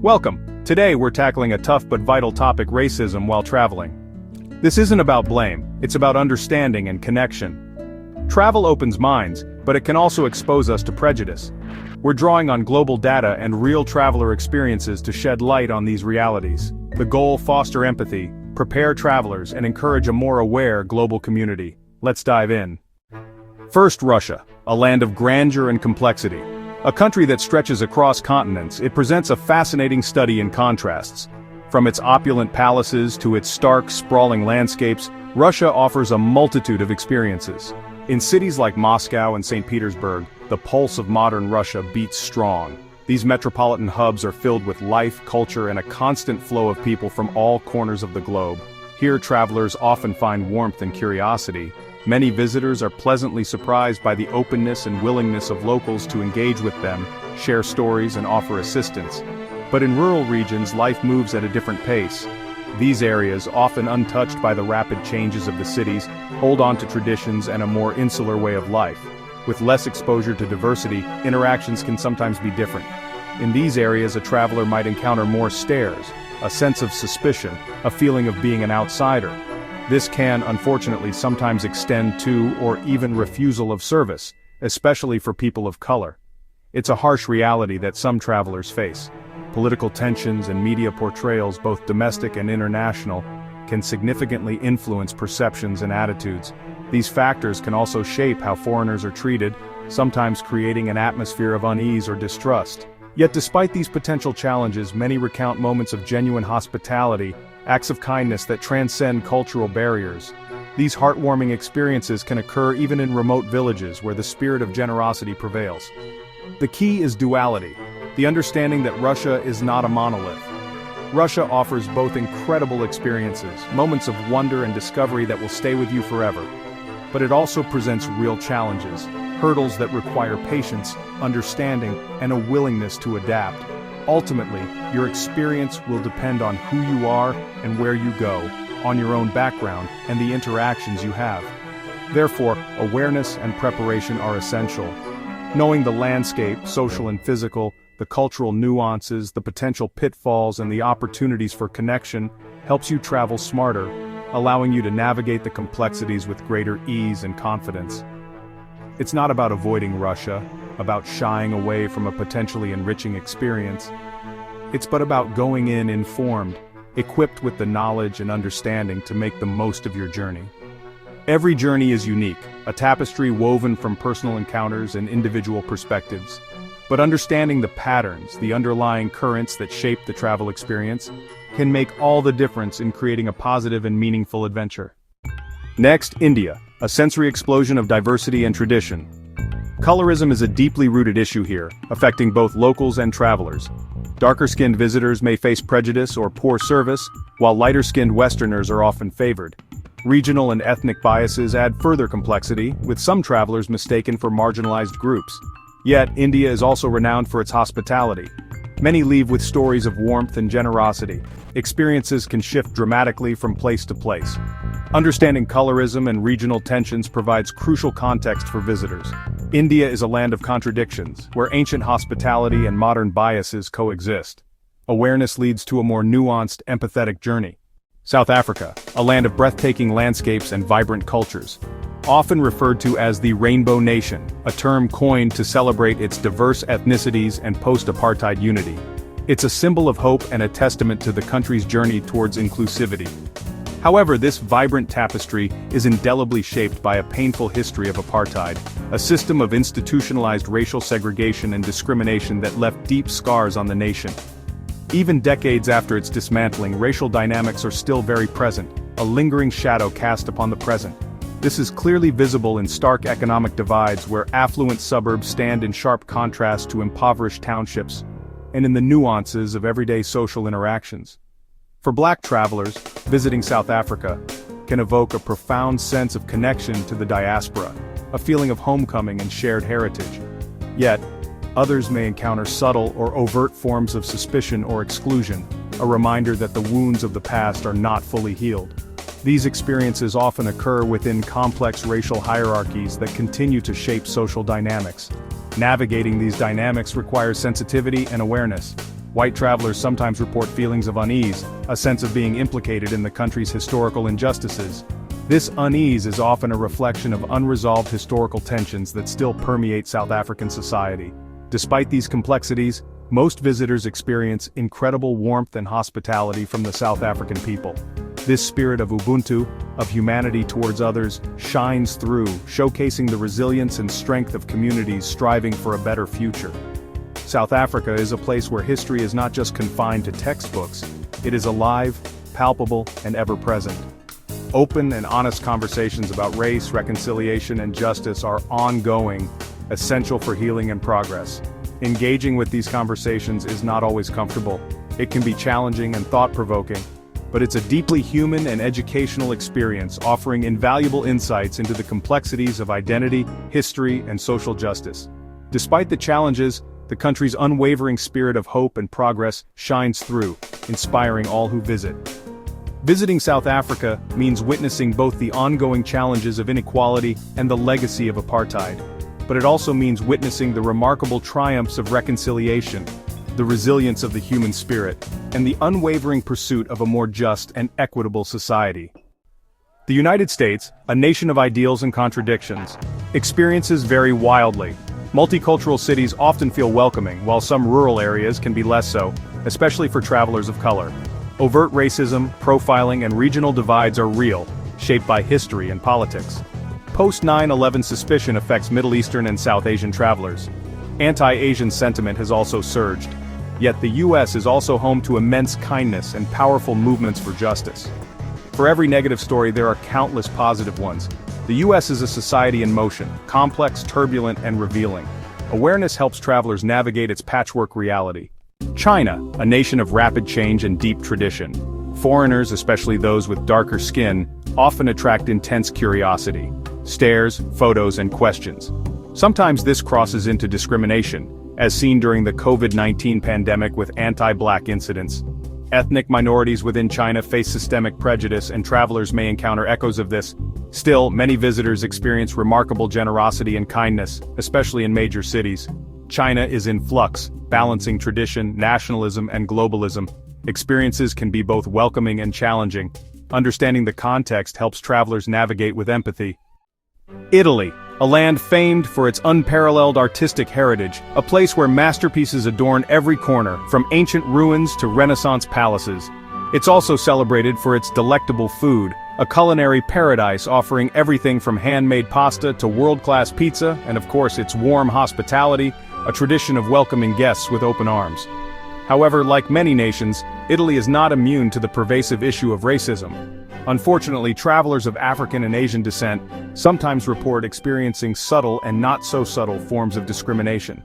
Welcome. Today we're tackling a tough but vital topic: racism while traveling. This isn't about blame, it's about understanding and connection. Travel opens minds, but it can also expose us to prejudice. We're drawing on global data and real traveler experiences to shed light on these realities. The goal: foster empathy, prepare travelers, and encourage a more aware global community. Let's dive in. First, Russia, a land of grandeur and complexity. A country that stretches across continents, it presents a fascinating study in contrasts. From its opulent palaces to its stark, sprawling landscapes, Russia offers a multitude of experiences. In cities like Moscow and St. Petersburg, the pulse of modern Russia beats strong. These metropolitan hubs are filled with life, culture, and a constant flow of people from all corners of the globe. Here, travelers often find warmth and curiosity. Many visitors are pleasantly surprised by the openness and willingness of locals to engage with them, share stories, and offer assistance. But in rural regions, life moves at a different pace. These areas, often untouched by the rapid changes of the cities, hold on to traditions and a more insular way of life. With less exposure to diversity, interactions can sometimes be different. In these areas, a traveler might encounter more stares, a sense of suspicion, a feeling of being an outsider. This can, unfortunately, sometimes extend to or even refusal of service, especially for people of color. It's a harsh reality that some travelers face. Political tensions and media portrayals, both domestic and international, can significantly influence perceptions and attitudes. These factors can also shape how foreigners are treated, sometimes creating an atmosphere of unease or distrust. Yet despite these potential challenges, many recount moments of genuine hospitality, acts of kindness that transcend cultural barriers. These heartwarming experiences can occur even in remote villages where the spirit of generosity prevails. The key is duality, the understanding that Russia is not a monolith. Russia offers both incredible experiences, moments of wonder and discovery that will stay with you forever. But it also presents real challenges, hurdles that require patience, understanding, and a willingness to adapt. Ultimately, your experience will depend on who you are and where you go, on your own background and the interactions you have. Therefore, awareness and preparation are essential. Knowing the landscape, social and physical, the cultural nuances, the potential pitfalls, and the opportunities for connection helps you travel smarter, allowing you to navigate the complexities with greater ease and confidence. It's not about avoiding Russia, about shying away from a potentially enriching experience. It's but about going in informed, equipped with the knowledge and understanding to make the most of your journey. Every journey is unique, a tapestry woven from personal encounters and individual perspectives. But understanding the patterns, the underlying currents that shape the travel experience, can make all the difference in creating a positive and meaningful adventure. Next, India, a sensory explosion of diversity and tradition. Colorism is a deeply rooted issue here, affecting both locals and travelers. Darker-skinned visitors may face prejudice or poor service, while lighter-skinned Westerners are often favored. Regional and ethnic biases add further complexity, with some travelers mistaken for marginalized groups. Yet, India is also renowned for its hospitality. Many leave with stories of warmth and generosity. Experiences can shift dramatically from place to place. Understanding colorism and regional tensions provides crucial context for visitors. India is a land of contradictions, where ancient hospitality and modern biases coexist. Awareness leads to a more nuanced, empathetic journey. South Africa, a land of breathtaking landscapes and vibrant cultures. Often referred to as the Rainbow Nation, a term coined to celebrate its diverse ethnicities and post-apartheid unity. It's a symbol of hope and a testament to the country's journey towards inclusivity. However, this vibrant tapestry is indelibly shaped by a painful history of apartheid, a system of institutionalized racial segregation and discrimination that left deep scars on the nation. Even decades after its dismantling, racial dynamics are still very present, a lingering shadow cast upon the present. This is clearly visible in stark economic divides where affluent suburbs stand in sharp contrast to impoverished townships, and in the nuances of everyday social interactions. For Black travelers, visiting South Africa can evoke a profound sense of connection to the diaspora, a feeling of homecoming and shared heritage. Yet, others may encounter subtle or overt forms of suspicion or exclusion, a reminder that the wounds of the past are not fully healed. These experiences often occur within complex racial hierarchies that continue to shape social dynamics. Navigating these dynamics requires sensitivity and awareness. White travelers sometimes report feelings of unease, a sense of being implicated in the country's historical injustices. This unease is often a reflection of unresolved historical tensions that still permeate South African society. Despite these complexities, most visitors experience incredible warmth and hospitality from the South African people. This spirit of Ubuntu, of humanity towards others, shines through, showcasing the resilience and strength of communities striving for a better future. South Africa is a place where history is not just confined to textbooks, it is alive, palpable, and ever-present. Open and honest conversations about race, reconciliation, and justice are ongoing, essential for healing and progress. Engaging with these conversations is not always comfortable. It can be challenging and thought-provoking, but it's a deeply human and educational experience offering invaluable insights into the complexities of identity, history, and social justice. Despite the challenges, the country's unwavering spirit of hope and progress shines through, inspiring all who visit. Visiting South Africa means witnessing both the ongoing challenges of inequality and the legacy of apartheid. But it also means witnessing the remarkable triumphs of reconciliation, the resilience of the human spirit, and the unwavering pursuit of a more just and equitable society. The United States, a nation of ideals and contradictions, experiences vary wildly. Multicultural cities often feel welcoming, while some rural areas can be less so, especially for travelers of color. Overt racism, profiling, and regional divides are real, shaped by history and politics. Post-9/11 suspicion affects Middle Eastern and South Asian travelers. Anti-Asian sentiment has also surged. Yet the US is also home to immense kindness and powerful movements for justice. For every negative story there are countless positive ones. The US is a society in motion, complex, turbulent, and revealing. Awareness helps travelers navigate its patchwork reality. China, a nation of rapid change and deep tradition. Foreigners, especially those with darker skin, often attract intense curiosity. Stares, photos, and questions. Sometimes this crosses into discrimination, as seen during the COVID-19 pandemic with anti-Black incidents. Ethnic minorities within China face systemic prejudice, and travelers may encounter echoes of this. Still, many visitors experience remarkable generosity and kindness, especially in major cities. China is in flux, balancing tradition, nationalism, and globalism. Experiences can be both welcoming and challenging. Understanding the context helps travelers navigate with empathy. Italy, a land famed for its unparalleled artistic heritage, a place where masterpieces adorn every corner, from ancient ruins to Renaissance palaces. It's also celebrated for its delectable food, a culinary paradise offering everything from handmade pasta to world-class pizza, and of course its warm hospitality, a tradition of welcoming guests with open arms. However, like many nations, Italy is not immune to the pervasive issue of racism. Unfortunately, travelers of African and Asian descent sometimes report experiencing subtle and not so subtle forms of discrimination,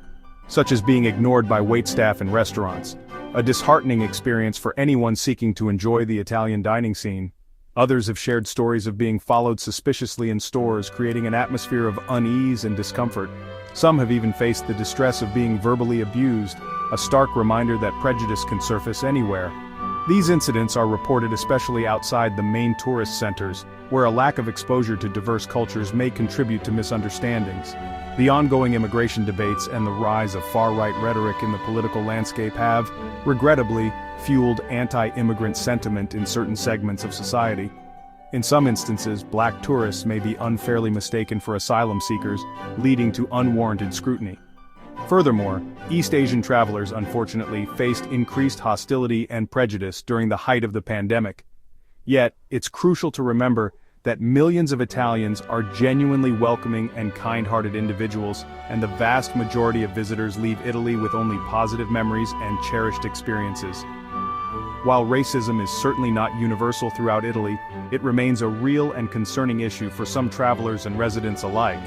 such as being ignored by waitstaff in restaurants, a disheartening experience for anyone seeking to enjoy the Italian dining scene. Others have shared stories of being followed suspiciously in stores, creating an atmosphere of unease and discomfort. Some have even faced the distress of being verbally abused, a stark reminder that prejudice can surface anywhere. These incidents are reported especially outside the main tourist centers, where a lack of exposure to diverse cultures may contribute to misunderstandings. The ongoing immigration debates and the rise of far-right rhetoric in the political landscape have, regrettably, fueled anti-immigrant sentiment in certain segments of society. In some instances, Black tourists may be unfairly mistaken for asylum seekers, leading to unwarranted scrutiny. Furthermore, East Asian travelers unfortunately faced increased hostility and prejudice during the height of the pandemic. Yet, it's crucial to remember that millions of Italians are genuinely welcoming and kind-hearted individuals, and the vast majority of visitors leave Italy with only positive memories and cherished experiences. While racism is certainly not universal throughout Italy, it remains a real and concerning issue for some travelers and residents alike.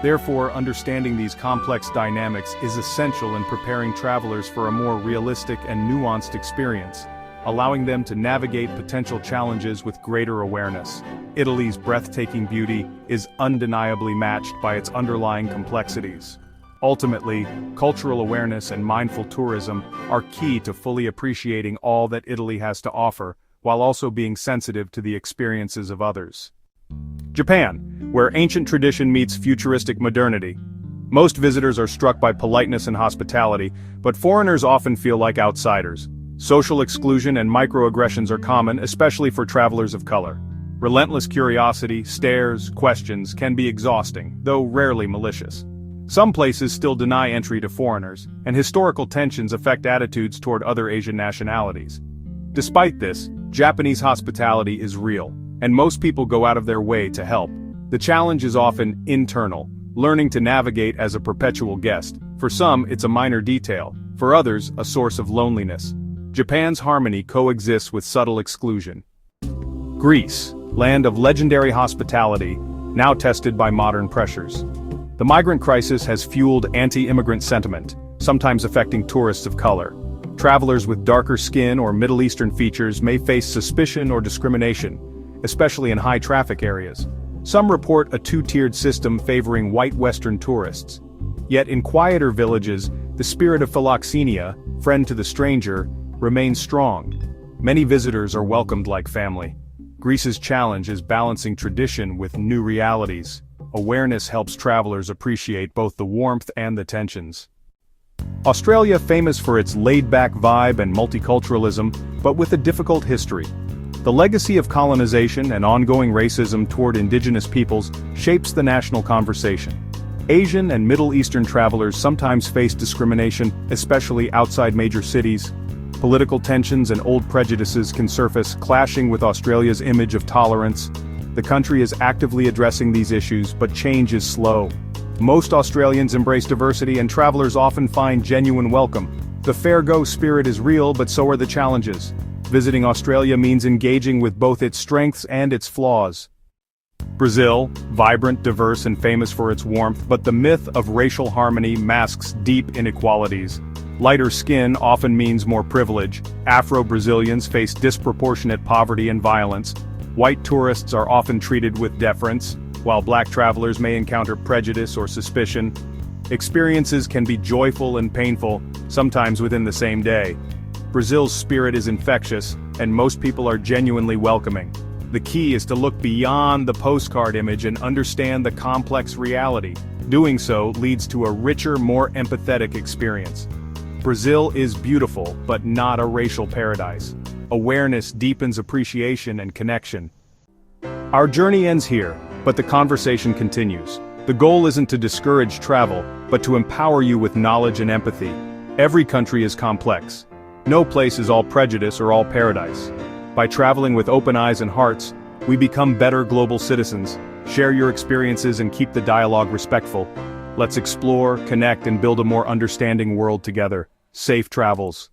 Therefore, understanding these complex dynamics is essential in preparing travelers for a more realistic and nuanced experience, allowing them to navigate potential challenges with greater awareness. Italy's breathtaking beauty is undeniably matched by its underlying complexities. Ultimately, cultural awareness and mindful tourism are key to fully appreciating all that Italy has to offer, while also being sensitive to the experiences of others. Japan, where ancient tradition meets futuristic modernity. Most visitors are struck by politeness and hospitality, but foreigners often feel like outsiders. Social exclusion and microaggressions are common, especially for travelers of color. Relentless curiosity, stares, questions can be exhausting, though rarely malicious. Some places still deny entry to foreigners, and historical tensions affect attitudes toward other Asian nationalities. Despite this, Japanese hospitality is real, and most people go out of their way to help. The challenge is often internal, learning to navigate as a perpetual guest. For some, it's a minor detail, for others, a source of loneliness. Japan's harmony coexists with subtle exclusion. Greece, land of legendary hospitality, now tested by modern pressures. The migrant crisis has fueled anti-immigrant sentiment, sometimes affecting tourists of color. Travelers with darker skin or Middle Eastern features may face suspicion or discrimination, especially in high-traffic areas. Some report a two-tiered system favoring white Western tourists. Yet in quieter villages, the spirit of philoxenia, friend to the stranger, remains strong. Many visitors are welcomed like family. Greece's challenge is balancing tradition with new realities. Awareness helps travelers appreciate both the warmth and the tensions. Australia, famous for its laid-back vibe and multiculturalism, but with a difficult history. The legacy of colonization and ongoing racism toward indigenous peoples shapes the national conversation. Asian and Middle Eastern travelers sometimes face discrimination, especially outside major cities. Political tensions and old prejudices can surface, clashing with Australia's image of tolerance. The country is actively addressing these issues, but change is slow. Most Australians embrace diversity and travelers often find genuine welcome. The fair-go spirit is real, but so are the challenges. Visiting Australia means engaging with both its strengths and its flaws. Brazil, vibrant, diverse, and famous for its warmth, but the myth of racial harmony masks deep inequalities. Lighter skin often means more privilege. Afro-Brazilians face disproportionate poverty and violence. White tourists are often treated with deference, while black travelers may encounter prejudice or suspicion. Experiences can be joyful and painful, sometimes within the same day. Brazil's spirit is infectious, and most people are genuinely welcoming. The key is to look beyond the postcard image and understand the complex reality. Doing so leads to a richer, more empathetic experience. Brazil is beautiful, but not a racial paradise. Awareness deepens appreciation and connection. Our journey ends here, but the conversation continues. The goal isn't to discourage travel, but to empower you with knowledge and empathy. Every country is complex. No place is all prejudice or all paradise. By traveling with open eyes and hearts, we become better global citizens. Share your experiences and keep the dialogue respectful. Let's explore, connect, and build a more understanding world together. Safe travels.